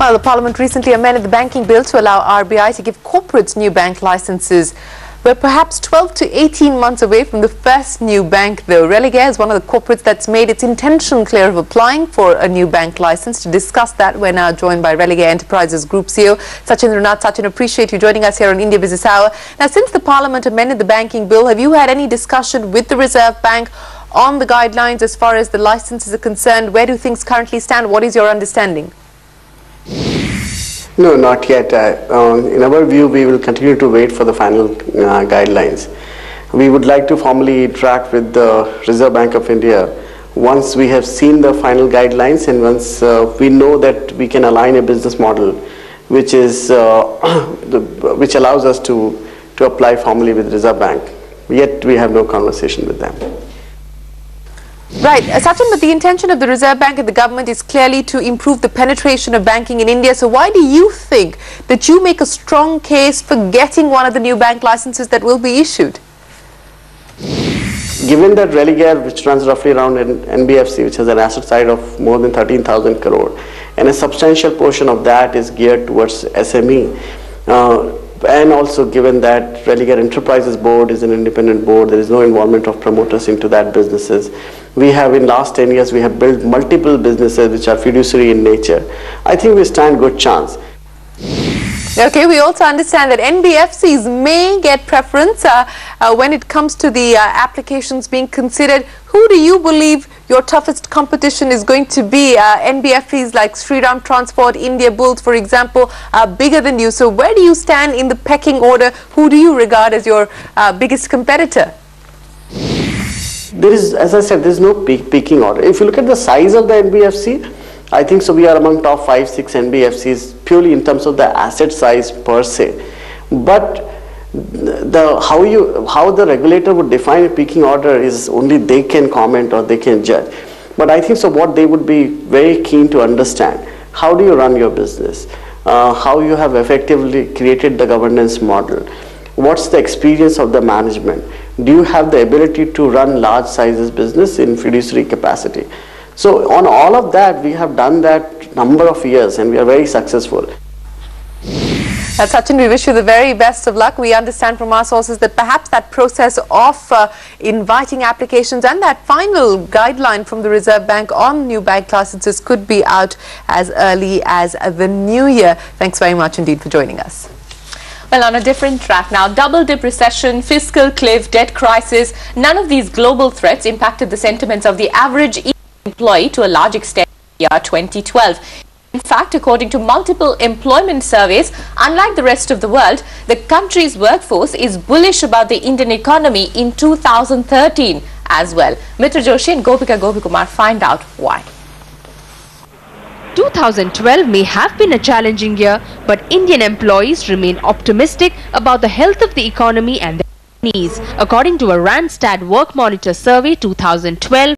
Well, the Parliament recently amended the banking bill to allow RBI to give corporates new bank licenses. We're perhaps 12 to 18 months away from the first new bank, though. Religare is one of the corporates that's made its intention clear of applying for a new bank license. To discuss that, we're now joined by Religare Enterprises Group CEO Shachindra Nath. Sachin, appreciate you joining us here on India Business Hour. Now, since the Parliament amended the banking bill, have you had any discussion with the Reserve Bank on the guidelines as far as the licenses are concerned? Where do things currently stand? What is your understanding? No, not yet. In our view, we will continue to wait for the final guidelines. We would like to formally interact with the Reserve Bank of India once we have seen the final guidelines and once we know that we can align a business model which is which allows us to apply formally with Reserve Bank. Yet we have no conversation with them. Right. Sachin, but the intention of the Reserve Bank and the government is clearly to improve the penetration of banking in India. So why do you think that you make a strong case for getting one of the new bank licenses that will be issued? Given that Religare, which runs roughly around an NBFC, which has an asset side of more than 13,000 crore, and a substantial portion of that is geared towards SME, and also given that Religare Enterprises Board is an independent board, there is no involvement of promoters into that businesses. We have, in last 10 years, we have built multiple businesses which are fiduciary in nature. I think we stand good chance. Okay, we also understand that NBFCs may get preference when it comes to the applications being considered. Who do you believe your toughest competition is going to be? NBFCs like Shriram Transport, India Bulls, for example, are bigger than you. So where do you stand in the pecking order? Who do you regard as your biggest competitor? There is, as I said, there is no peaking order. If you look at the size of the NBFC, I think so we are among top 5-6 NBFCs purely in terms of the asset size per se. But how the regulator would define a peaking order is only they can comment or they can judge. But I think so what they would be very keen to understand, how do you run your business? How you have effectively created the governance model? What's the experience of the management? Do you have the ability to run large sizes business in fiduciary capacity? So on all of that, we have done that number of years and we are very successful. Sachin, we wish you the very best of luck. We understand from our sources that perhaps that process of inviting applications and that final guideline from the Reserve Bank on new bank licenses could be out as early as the new year. Thanks very much indeed for joining us. Well, on a different track now, double-dip recession, fiscal cliff, debt crisis, none of these global threats impacted the sentiments of the average employee to a large extent in the year 2012. In fact, according to multiple employment surveys, unlike the rest of the world, the country's workforce is bullish about the Indian economy in 2013 as well. Mitra Joshi and Gopika Gopikumar find out why. 2012 may have been a challenging year, but Indian employees remain optimistic about the health of the economy and their needs. According to a Randstad Work Monitor survey 2012,